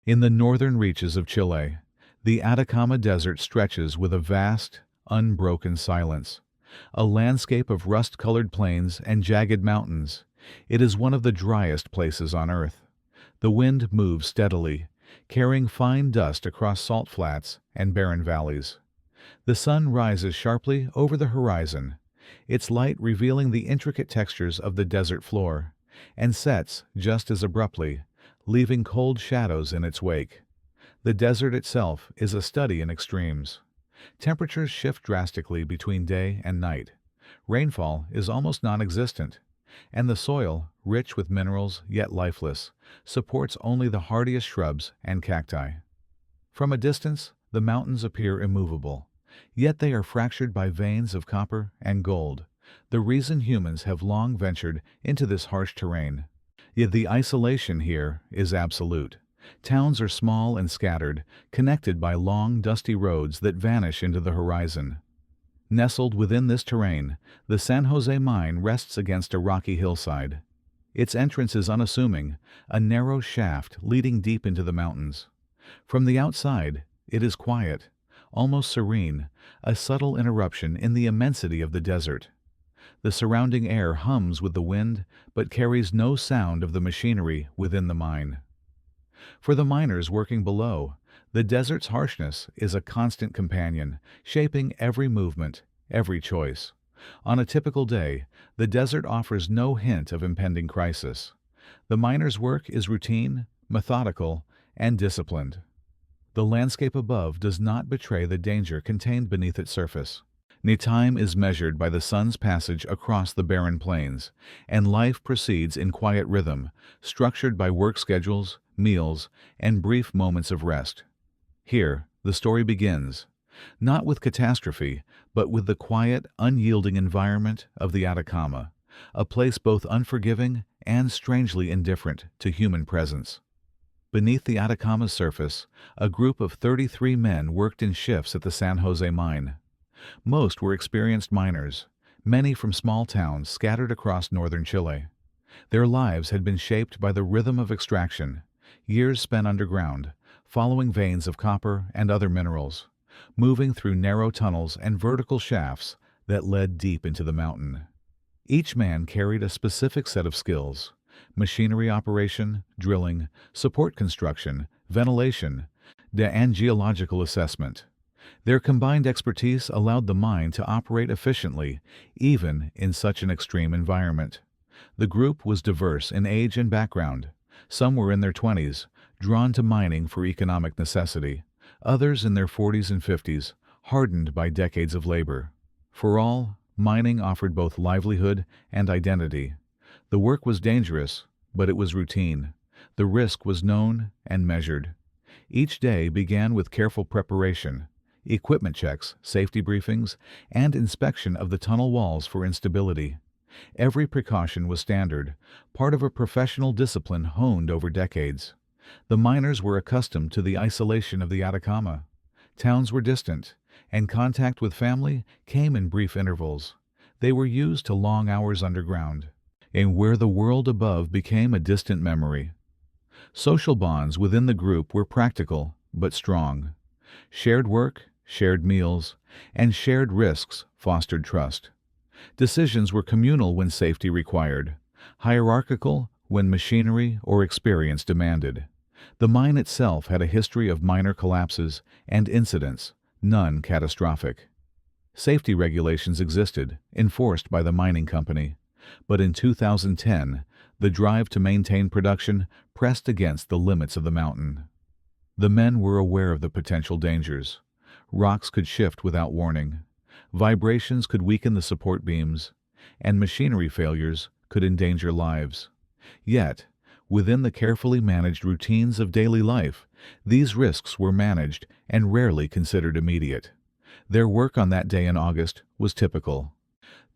In the northern reaches of Chile, the Atacama Desert stretches with a vast, unbroken silence. A landscape of rust-colored plains and jagged mountains, it is one of the driest places on Earth. The wind moves steadily, carrying fine dust across salt flats and barren valleys. The sun rises sharply over the horizon, its light revealing the intricate textures of the desert floor, and sets just as abruptly, leaving cold shadows in its wake. The desert itself is a study in extremes. Temperatures shift drastically between day and night. Rainfall is almost non-existent, and the soil, rich with minerals yet lifeless, supports only the hardiest shrubs and cacti. From a distance, the mountains appear immovable, yet they are fractured by veins of copper and gold, the reason humans have long ventured into this harsh terrain. Yet the isolation here is absolute. Towns are small and scattered, connected by long, dusty roads that vanish into the horizon. Nestled within this terrain, the San José mine rests against a rocky hillside. Its entrance is unassuming, a narrow shaft leading deep into the mountains. From the outside, it is quiet, almost serene, a subtle interruption in the immensity of the desert. The surrounding air hums with the wind, but carries no sound of the machinery within the mine. For the miners working below, the desert's harshness is a constant companion, shaping every movement, every choice. On a typical day, the desert offers no hint of impending crisis. The miner's work is routine, methodical, and disciplined. The landscape above does not betray the danger contained beneath its surface. Time is measured by the sun's passage across the barren plains, and life proceeds in quiet rhythm, structured by work schedules, meals, and brief moments of rest. Here, the story begins, not with catastrophe, but with the quiet, unyielding environment of the Atacama, a place both unforgiving and strangely indifferent to human presence. Beneath the Atacama's surface, a group of 33 men worked in shifts at the San José mine. Most were experienced miners, many from small towns scattered across northern Chile. Their lives had been shaped by the rhythm of extraction, years spent underground, following veins of copper and other minerals, moving through narrow tunnels and vertical shafts that led deep into the mountain. Each man carried a specific set of skills: machinery operation, drilling, support construction, ventilation, and geological assessment. Their combined expertise allowed the mine to operate efficiently, even in such an extreme environment. The group was diverse in age and background. Some were in their 20s, drawn to mining for economic necessity. Others in their 40s and 50s, hardened by decades of labor. For all, mining offered both livelihood and identity. The work was dangerous, but it was routine. The risk was known and measured. Each day began with careful preparation, equipment checks, safety briefings, and inspection of the tunnel walls for instability. Every precaution was standard, part of a professional discipline honed over decades. The miners were accustomed to the isolation of the Atacama. Towns were distant, and contact with family came in brief intervals. They were used to long hours underground, and where the world above became a distant memory. Social bonds within the group were practical but strong. Shared work, shared meals, and shared risks fostered trust. Decisions were communal when safety required, hierarchical when machinery or experience demanded. The mine itself had a history of minor collapses and incidents, none catastrophic. Safety regulations existed, enforced by the mining company, but in 2010, the drive to maintain production pressed against the limits of the mountain. The men were aware of the potential dangers. Rocks could shift without warning. Vibrations could weaken the support beams, and machinery failures could endanger lives. Yet, within the carefully managed routines of daily life, these risks were managed and rarely considered immediate. Their work on that day in August was typical.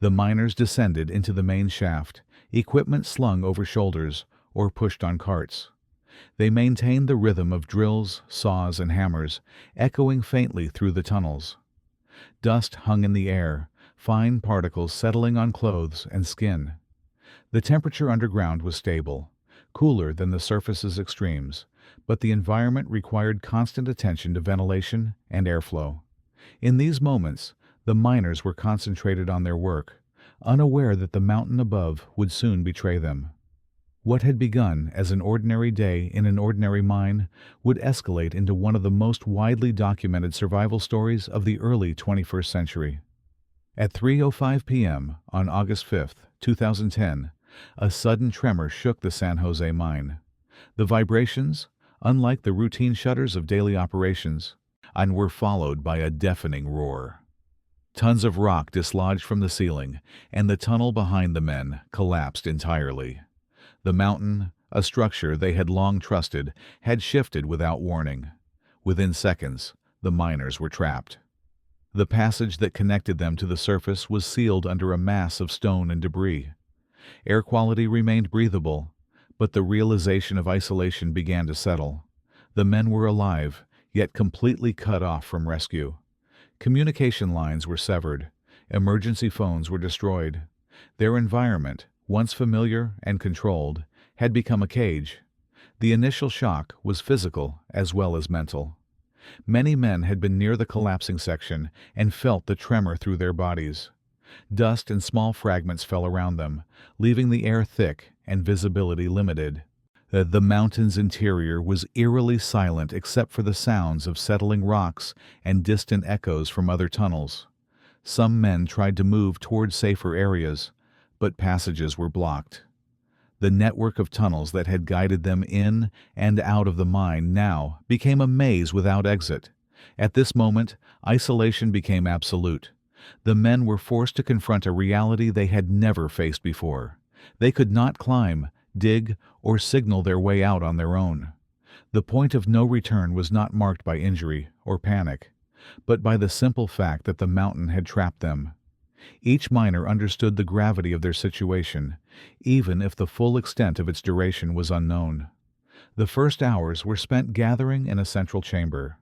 The miners descended into the main shaft, equipment slung over shoulders or pushed on carts. They maintained the rhythm of drills, saws, and hammers, echoing faintly through the tunnels. Dust hung in the air, fine particles settling on clothes and skin. The temperature underground was stable, cooler than the surface's extremes, but the environment required constant attention to ventilation and airflow. In these moments, the miners were concentrated on their work, unaware that the mountain above would soon betray them. What had begun as an ordinary day in an ordinary mine would escalate into one of the most widely documented survival stories of the early 21st century. At 3:05 p.m. on August 5, 2010, a sudden tremor shook the San José mine. The vibrations, unlike the routine shudders of daily operations, and were followed by a deafening roar. Tons of rock dislodged from the ceiling, and the tunnel behind the men collapsed entirely. The mountain, a structure they had long trusted, had shifted without warning. Within seconds, the miners were trapped. The passage that connected them to the surface was sealed under a mass of stone and debris. Air quality remained breathable, but the realization of isolation began to settle. The men were alive, yet completely cut off from rescue. Communication lines were severed. Emergency phones were destroyed. Their environment, once familiar and controlled, had become a cage. The initial shock was physical as well as mental. Many men had been near the collapsing section and felt the tremor through their bodies. Dust and small fragments fell around them, leaving the air thick and visibility limited. The mountain's interior was eerily silent except for the sounds of settling rocks and distant echoes from other tunnels. Some men tried to move toward safer areas, but passages were blocked. The network of tunnels that had guided them in and out of the mine now became a maze without exit. At this moment, isolation became absolute. The men were forced to confront a reality they had never faced before. They could not climb, dig, or signal their way out on their own. The point of no return was not marked by injury or panic, but by the simple fact that the mountain had trapped them. Each miner understood the gravity of their situation, even if the full extent of its duration was unknown. The first hours were spent gathering in a central chamber.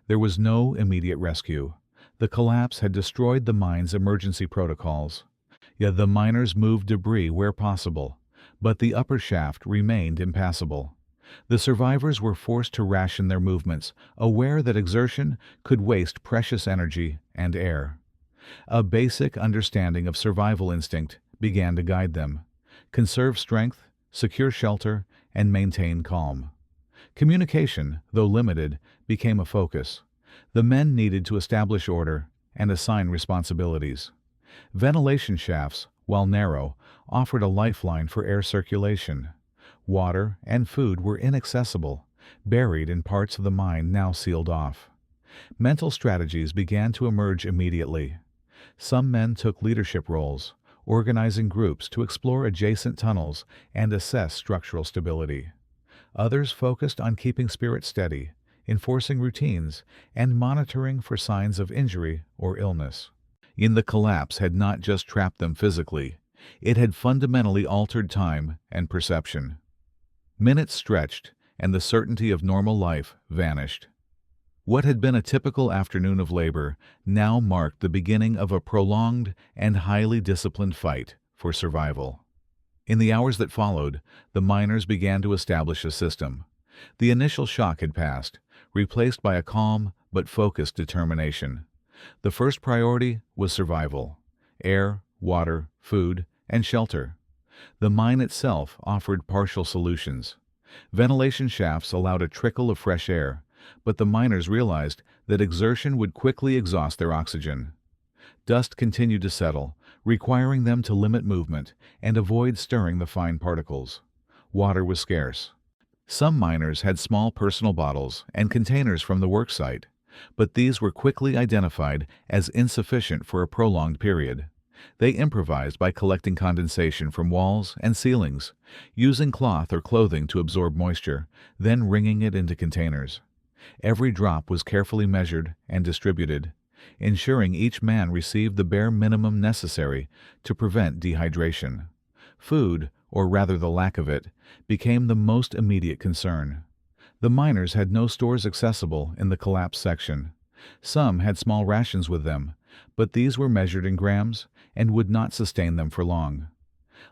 There was no immediate rescue. The collapse had destroyed the mine's emergency protocols. Yet the miners moved debris where possible, but the upper shaft remained impassable. The survivors were forced to ration their movements, aware that exertion could waste precious energy and air. A basic understanding of survival instinct began to guide them. Conserve strength, secure shelter, and maintain calm. Communication, though limited, became a focus. The men needed to establish order and assign responsibilities. Ventilation shafts, while narrow, offered a lifeline for air circulation. Water and food were inaccessible, buried in parts of the mine now sealed off. Mental strategies began to emerge immediately. Some men took leadership roles, organizing groups to explore adjacent tunnels and assess structural stability. Others focused on keeping spirits steady, enforcing routines, and monitoring for signs of injury or illness. The collapse had not just trapped them physically, it had fundamentally altered time and perception. Minutes stretched, and the certainty of normal life vanished. What had been a typical afternoon of labor now marked the beginning of a prolonged and highly disciplined fight for survival. In the hours that followed, the miners began to establish a system. The initial shock had passed, replaced by a calm but focused determination. The first priority was survival: air, water, food, and shelter. The mine itself offered partial solutions. Ventilation shafts allowed a trickle of fresh air, but the miners realized that exertion would quickly exhaust their oxygen. Dust continued to settle, requiring them to limit movement and avoid stirring the fine particles. Water was scarce. Some miners had small personal bottles and containers from the worksite, but these were quickly identified as insufficient for a prolonged period. They improvised by collecting condensation from walls and ceilings, using cloth or clothing to absorb moisture, then wringing it into containers. Every drop was carefully measured and distributed, ensuring each man received the bare minimum necessary to prevent dehydration. Food, or rather the lack of it, became the most immediate concern. The miners had no stores accessible in the collapsed section. Some had small rations with them, but these were measured in grams and would not sustain them for long.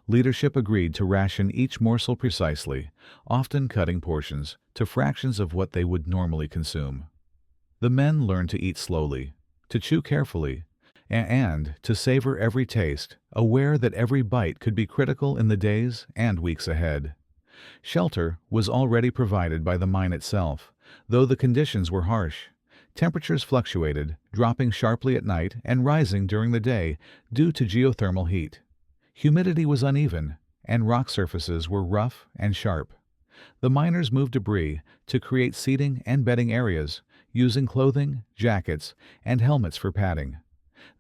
Leadership agreed to ration each morsel precisely, often cutting portions to fractions of what they would normally consume. The men learned to eat slowly, to chew carefully, and to savor every taste, aware that every bite could be critical in the days and weeks ahead. Shelter was already provided by the mine itself, though the conditions were harsh. Temperatures fluctuated, dropping sharply at night and rising during the day due to geothermal heat. Humidity was uneven, and rock surfaces were rough and sharp. The miners moved debris to create seating and bedding areas, using clothing, jackets, and helmets for padding.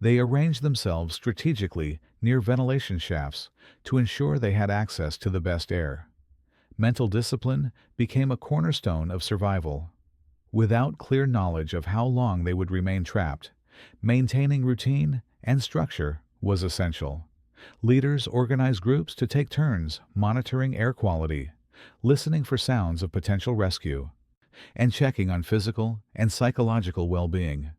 They arranged themselves strategically near ventilation shafts to ensure they had access to the best air. Mental discipline became a cornerstone of survival. Without clear knowledge of how long they would remain trapped, maintaining routine and structure was essential. Leaders organized groups to take turns monitoring air quality, listening for sounds of potential rescue, and checking on physical and psychological well-being.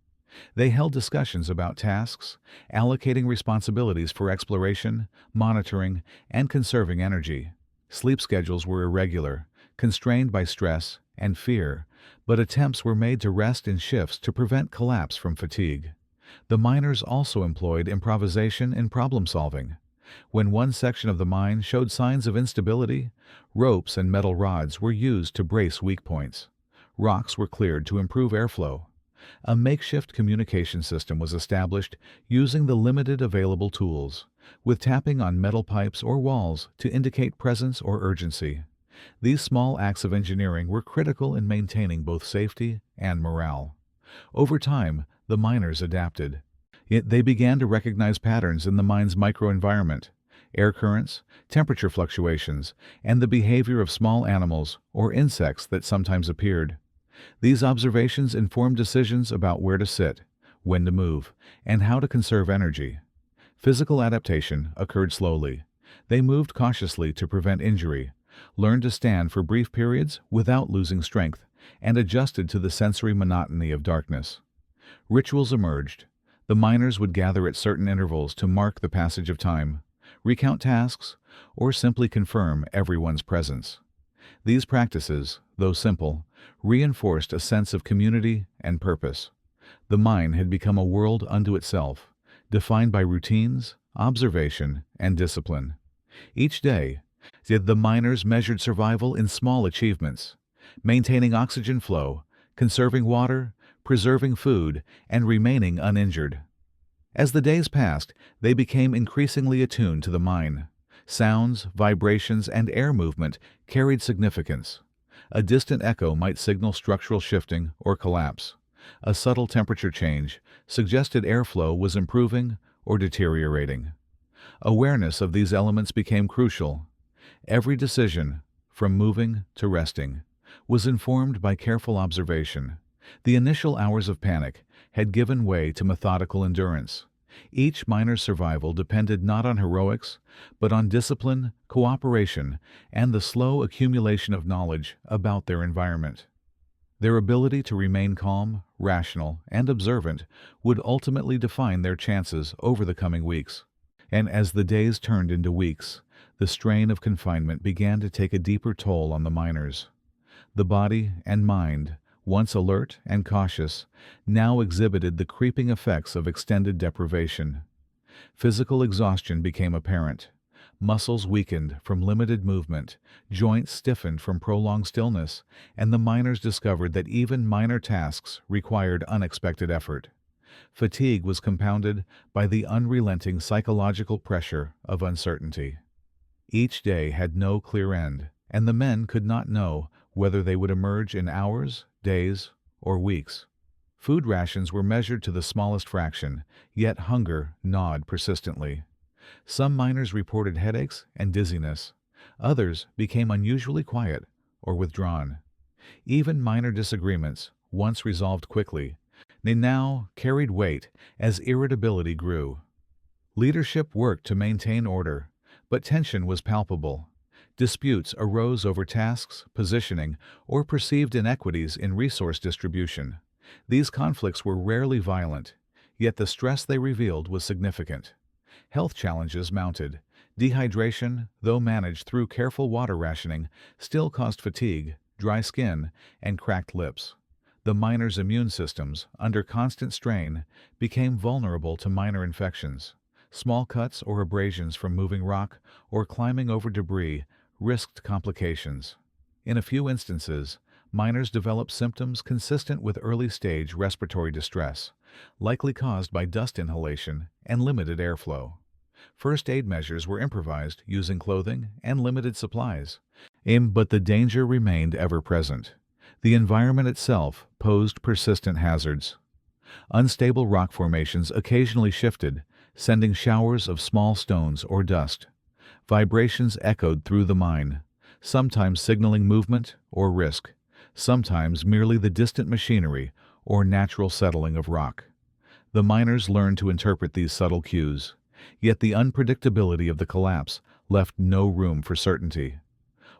They held discussions about tasks, allocating responsibilities for exploration, monitoring, and conserving energy. Sleep schedules were irregular, constrained by stress and fear, but attempts were made to rest in shifts to prevent collapse from fatigue. The miners also employed improvisation in problem-solving. When one section of the mine showed signs of instability, ropes and metal rods were used to brace weak points. Rocks were cleared to improve airflow. A makeshift communication system was established using the limited available tools, with tapping on metal pipes or walls to indicate presence or urgency. These small acts of engineering were critical in maintaining both safety and morale. Over time, the miners adapted. Yet they began to recognize patterns in the mine's microenvironment: air currents, temperature fluctuations, and the behavior of small animals or insects that sometimes appeared. These observations informed decisions about where to sit, when to move, and how to conserve energy. Physical adaptation occurred slowly. They moved cautiously to prevent injury, learned to stand for brief periods without losing strength, and adjusted to the sensory monotony of darkness. Rituals emerged. The miners would gather at certain intervals to mark the passage of time, recount tasks, or simply confirm everyone's presence. These practices, though simple, reinforced a sense of community and purpose. The mine had become a world unto itself, defined by routines, observation, and discipline. Each day, the miners measured survival in small achievements: maintaining oxygen flow, conserving water, preserving food, and remaining uninjured. As the days passed, they became increasingly attuned to the mine. Sounds, vibrations, and air movement carried significance. A distant echo might signal structural shifting or collapse. A subtle temperature change suggested airflow was improving or deteriorating. Awareness of these elements became crucial. Every decision, from moving to resting, was informed by careful observation. The initial hours of panic had given way to methodical endurance. Each miner's survival depended not on heroics, but on discipline, cooperation, and the slow accumulation of knowledge about their environment. Their ability to remain calm, rational, and observant would ultimately define their chances over the coming weeks. And as the days turned into weeks, the strain of confinement began to take a deeper toll on the miners. The body and mind, once alert and cautious, now exhibited the creeping effects of extended deprivation. Physical exhaustion became apparent. Muscles weakened from limited movement, joints stiffened from prolonged stillness, and the miners discovered that even minor tasks required unexpected effort. Fatigue was compounded by the unrelenting psychological pressure of uncertainty. Each day had no clear end, and the men could not know whether they would emerge in hours, days, or weeks. Food rations were measured to the smallest fraction, yet hunger gnawed persistently. Some miners reported headaches and dizziness. Others became unusually quiet or withdrawn. Even minor disagreements, once resolved quickly, they now carried weight as irritability grew. Leadership worked to maintain order, but tension was palpable. Disputes arose over tasks, positioning, or perceived inequities in resource distribution. These conflicts were rarely violent, yet the stress they revealed was significant. Health challenges mounted. Dehydration, though managed through careful water rationing, still caused fatigue, dry skin, and cracked lips. The miners' immune systems, under constant strain, became vulnerable to minor infections. Small cuts or abrasions from moving rock or climbing over debris risked complications. In a few instances, miners developed symptoms consistent with early-stage respiratory distress, likely caused by dust inhalation and limited airflow. First aid measures were improvised using clothing and limited supplies. But the danger remained ever present. The environment itself posed persistent hazards. Unstable rock formations occasionally shifted, sending showers of small stones or dust. Vibrations echoed through the mine, sometimes signaling movement or risk, sometimes merely the distant machinery or natural settling of rock. The miners learned to interpret these subtle cues, yet the unpredictability of the collapse left no room for certainty.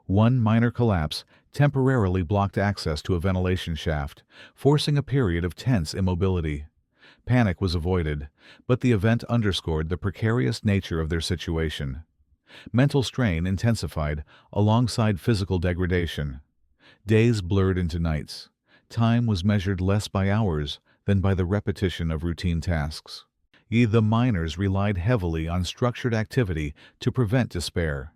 One minor collapse temporarily blocked access to a ventilation shaft, forcing a period of tense immobility. Panic was avoided, but the event underscored the precarious nature of their situation. Mental strain intensified alongside physical degradation. Days blurred into nights. Time was measured less by hours than by the repetition of routine tasks. The miners relied heavily on structured activity to prevent despair.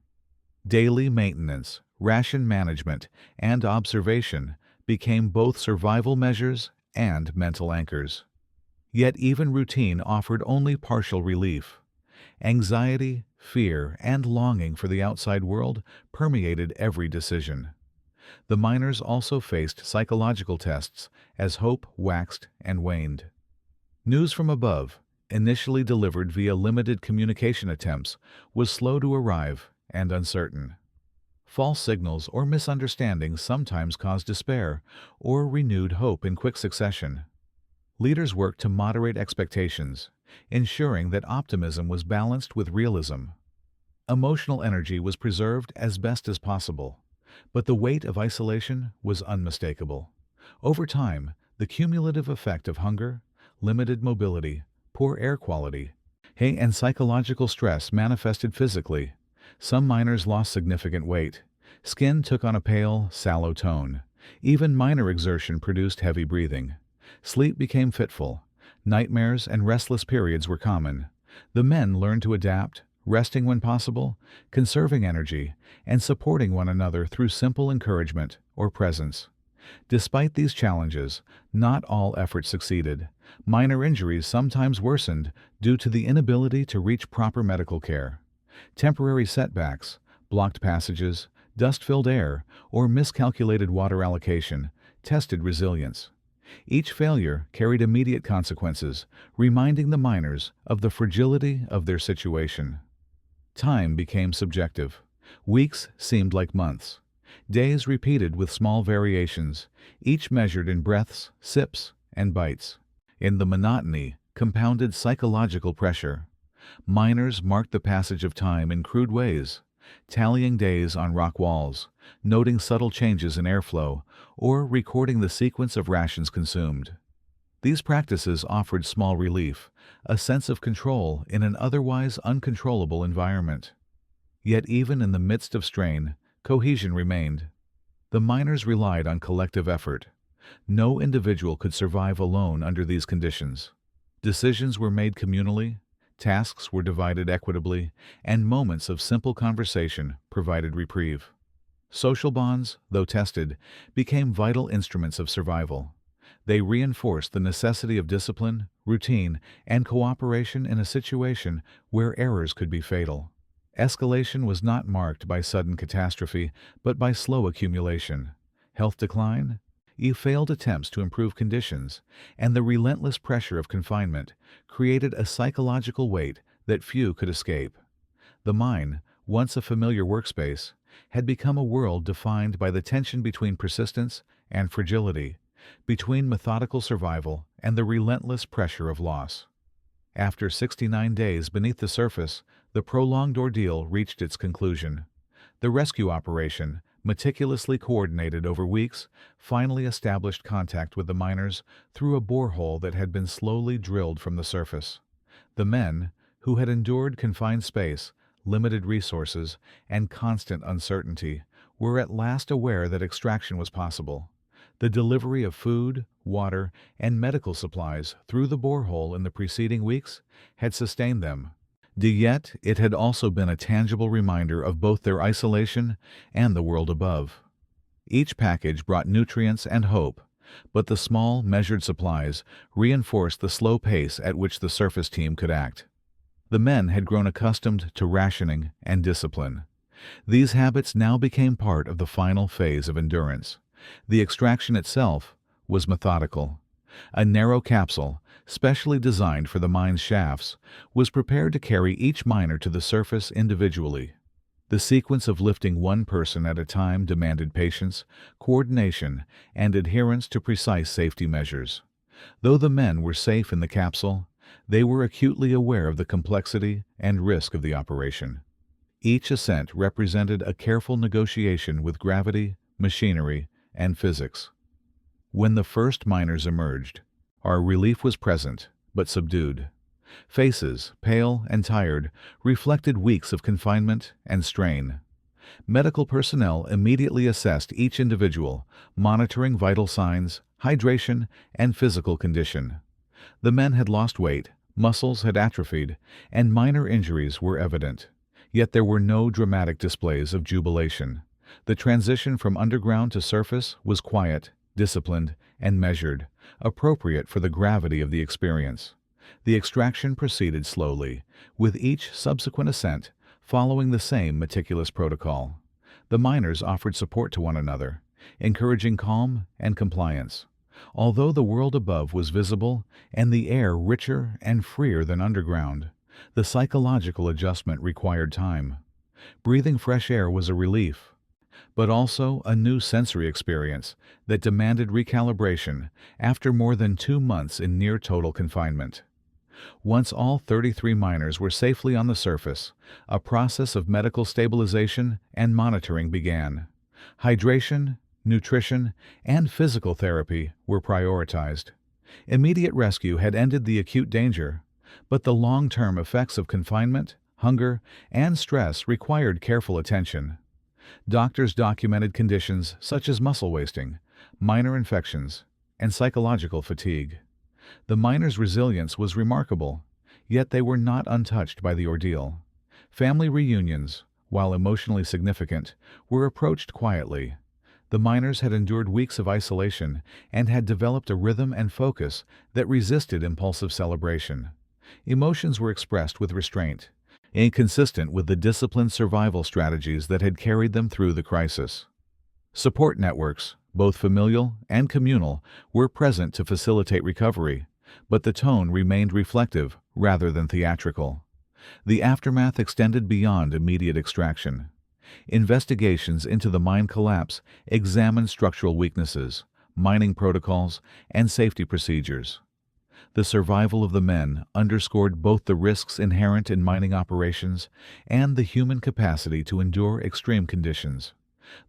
Daily maintenance, ration management, and observation became both survival measures and mental anchors. Yet even routine offered only partial relief. Anxiety, fear, and longing for the outside world permeated every decision. The miners also faced psychological tests as hope waxed and waned. News from above, initially delivered via limited communication attempts, was slow to arrive and uncertain. False signals or misunderstandings sometimes caused despair or renewed hope in quick succession. Leaders worked to moderate expectations, ensuring that optimism was balanced with realism. Emotional energy was preserved as best as possible, but the weight of isolation was unmistakable. Over time, the cumulative effect of hunger, limited mobility, poor air quality, and psychological stress manifested physically. Some miners lost significant weight. Skin took on a pale, sallow tone. Even minor exertion produced heavy breathing. Sleep became fitful. Nightmares and restless periods were common. The men learned to adapt, resting when possible, conserving energy, and supporting one another through simple encouragement or presence. Despite these challenges, not all efforts succeeded. Minor injuries sometimes worsened due to the inability to reach proper medical care. Temporary setbacks, blocked passages, dust-filled air, or miscalculated water allocation tested resilience. Each failure carried immediate consequences, reminding the miners of the fragility of their situation. Time became subjective. Weeks seemed like months. Days repeated with small variations, each measured in breaths, sips, and bites. In the monotony, compounded psychological pressure. Miners marked the passage of time in crude ways, tallying days on rock walls, noting subtle changes in airflow, or recording the sequence of rations consumed. These practices offered small relief, a sense of control in an otherwise uncontrollable environment. Yet even in the midst of strain, cohesion remained. The miners relied on collective effort. No individual could survive alone under these conditions. Decisions were made communally, tasks were divided equitably, and moments of simple conversation provided reprieve. Social bonds, though tested, became vital instruments of survival. They reinforced the necessity of discipline, routine, and cooperation in a situation where errors could be fatal. Escalation was not marked by sudden catastrophe, but by slow accumulation. Health decline, failed attempts to improve conditions, and the relentless pressure of confinement created a psychological weight that few could escape. The mine, once a familiar workspace, had become a world defined by the tension between persistence and fragility, between methodical survival and the relentless pressure of loss. After 69 days beneath the surface, the prolonged ordeal reached its conclusion. The rescue operation, meticulously coordinated over weeks, finally established contact with the miners through a borehole that had been slowly drilled from the surface. The men, who had endured confined space, limited resources, and constant uncertainty, were at last aware that extraction was possible. The delivery of food, water, and medical supplies through the borehole in the preceding weeks had sustained them. Yet it had also been a tangible reminder of both their isolation and the world above. Each package brought nutrients and hope, but the small, measured supplies reinforced the slow pace at which the surface team could act. The men had grown accustomed to rationing and discipline. These habits now became part of the final phase of endurance. The extraction itself was methodical. A narrow capsule, specially designed for the mine's shafts, was prepared to carry each miner to the surface individually. The sequence of lifting one person at a time demanded patience, coordination, and adherence to precise safety measures. Though the men were safe in the capsule, they were acutely aware of the complexity and risk of the operation. Each ascent represented a careful negotiation with gravity, machinery, and physics. When the first miners emerged, our relief was present, but subdued. Faces, pale and tired, reflected weeks of confinement and strain. Medical personnel immediately assessed each individual, monitoring vital signs, hydration, and physical condition. The men had lost weight, muscles had atrophied, and minor injuries were evident. Yet there were no dramatic displays of jubilation. The transition from underground to surface was quiet, disciplined, and measured, appropriate for the gravity of the experience. The extraction proceeded slowly, with each subsequent ascent following the same meticulous protocol. The miners offered support to one another, encouraging calm and compliance. Although the world above was visible and the air richer and freer than underground, the psychological adjustment required time. Breathing fresh air was a relief, but also a new sensory experience that demanded recalibration after more than 2 months in near-total confinement. Once all 33 miners were safely on the surface, a process of medical stabilization and monitoring began. Hydration, nutrition, and physical therapy were prioritized. Immediate rescue had ended the acute danger, but the long-term effects of confinement, hunger, and stress required careful attention. Doctors documented conditions such as muscle wasting, minor infections, and psychological fatigue. The miners' resilience was remarkable, yet they were not untouched by the ordeal. Family reunions, while emotionally significant, were approached quietly. The miners had endured weeks of isolation and had developed a rhythm and focus that resisted impulsive celebration. Emotions were expressed with restraint, inconsistent with the disciplined survival strategies that had carried them through the crisis. Support networks, both familial and communal, were present to facilitate recovery, but the tone remained reflective rather than theatrical. The aftermath extended beyond immediate extraction. Investigations into the mine collapse examined structural weaknesses, mining protocols, and safety procedures. The survival of the men underscored both the risks inherent in mining operations and the human capacity to endure extreme conditions.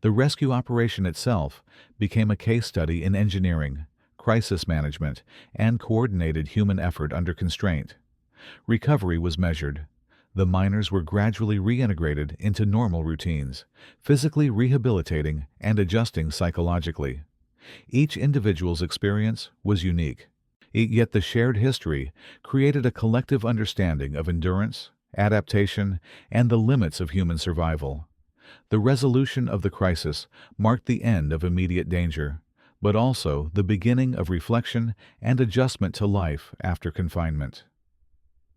The rescue operation itself became a case study in engineering, crisis management, and coordinated human effort under constraint. Recovery was measured. The miners were gradually reintegrated into normal routines, physically rehabilitating and adjusting psychologically. Each individual's experience was unique, yet the shared history created a collective understanding of endurance, adaptation, and the limits of human survival. The resolution of the crisis marked the end of immediate danger, but also the beginning of reflection and adjustment to life after confinement.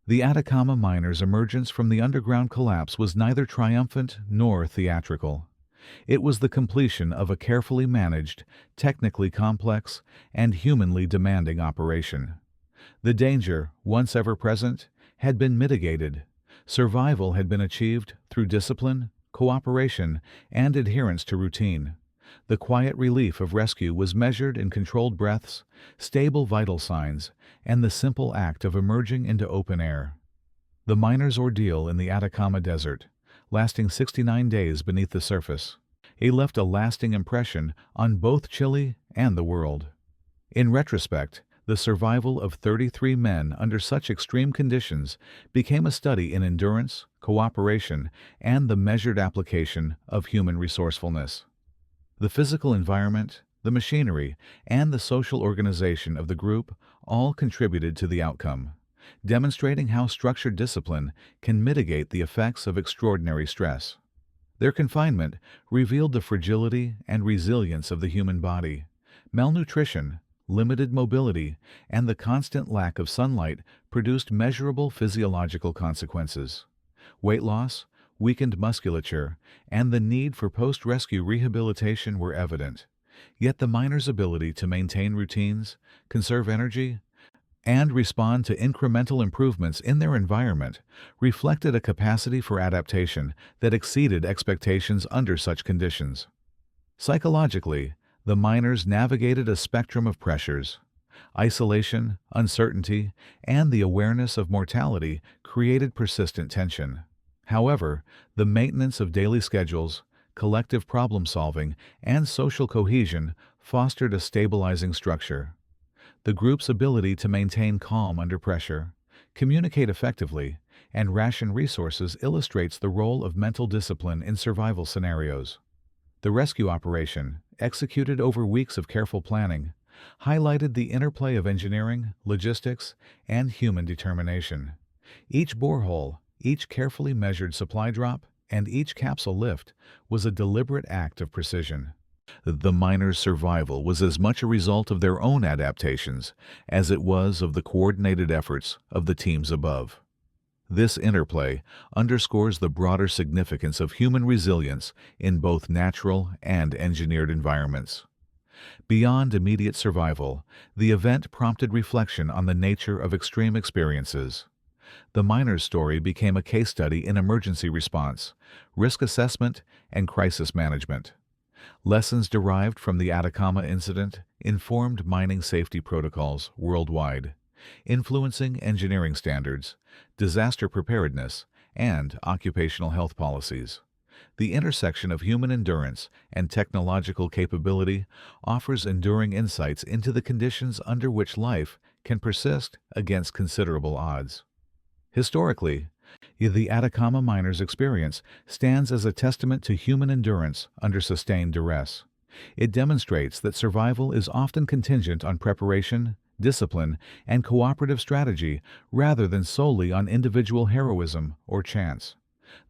The Atacama miners' emergence from the underground collapse was neither triumphant nor theatrical. It was the completion of a carefully managed, technically complex, and humanly demanding operation. The danger, once ever present, had been mitigated. Survival had been achieved through discipline, cooperation, and adherence to routine. The quiet relief of rescue was measured in controlled breaths, stable vital signs, and the simple act of emerging into open air. The miners' ordeal in the Atacama Desert, lasting 69 days beneath the surface, left a lasting impression on both Chile and the world. In retrospect, The survival of 33 men under such extreme conditions became a study in endurance, cooperation, and the measured application of human resourcefulness. The physical environment, the machinery, and the social organization of the group all contributed to the outcome, demonstrating how structured discipline can mitigate the effects of extraordinary stress. Their confinement revealed the fragility and resilience of the human body. Malnutrition, limited mobility, and the constant lack of sunlight produced measurable physiological consequences. Weight loss, weakened musculature, and the need for post-rescue rehabilitation were evident. Yet the miners' ability to maintain routines, conserve energy, and respond to incremental improvements in their environment reflected a capacity for adaptation that exceeded expectations under such conditions. Psychologically, the miners navigated a spectrum of pressures. Isolation, uncertainty, and the awareness of mortality created persistent tension. However, the maintenance of daily schedules, collective problem-solving, and social cohesion fostered a stabilizing structure. The group's ability to maintain calm under pressure, communicate effectively, and ration resources illustrates the role of mental discipline in survival scenarios. The rescue operation, executed over weeks of careful planning, highlighted the interplay of engineering, logistics, and human determination. Each borehole, each carefully measured supply drop, and each capsule lift was a deliberate act of precision. The miners' survival was as much a result of their own adaptations as it was of the coordinated efforts of the teams above. This interplay underscores the broader significance of human resilience in both natural and engineered environments. Beyond immediate survival, the event prompted reflection on the nature of extreme experiences. The miner's story became a case study in emergency response, risk assessment, and crisis management. Lessons derived from the Atacama incident informed mining safety protocols worldwide, influencing engineering standards, disaster preparedness, and occupational health policies. The intersection of human endurance and technological capability offers enduring insights into the conditions under which life can persist against considerable odds. Historically, the Atacama miners' experience stands as a testament to human endurance under sustained duress. It demonstrates that survival is often contingent on preparation, discipline, and cooperative strategy rather than solely on individual heroism or chance.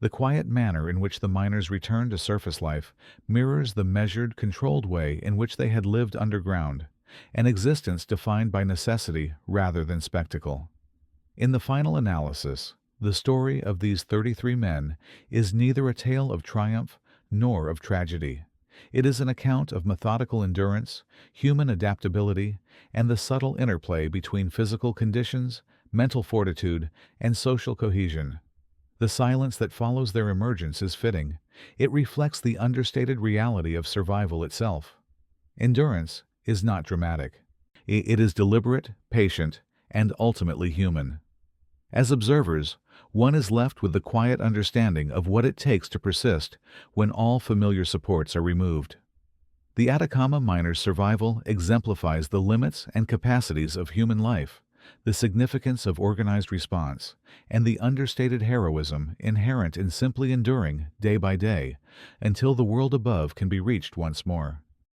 The quiet manner in which the miners returned to surface life mirrors the measured, controlled way in which they had lived underground, an existence defined by necessity rather than spectacle. In the final analysis, the story of these 33 men is neither a tale of triumph nor of tragedy. It is an account of methodical endurance, human adaptability, and the subtle interplay between physical conditions, mental fortitude, and social cohesion. The silence that follows their emergence is fitting. It reflects the understated reality of survival itself. Endurance is not dramatic. It is deliberate, patient, and ultimately human. As observers, one is left with the quiet understanding of what it takes to persist when all familiar supports are removed. The Atacama miners' survival exemplifies the limits and capacities of human life, the significance of organized response, and the understated heroism inherent in simply enduring day by day until the world above can be reached once more.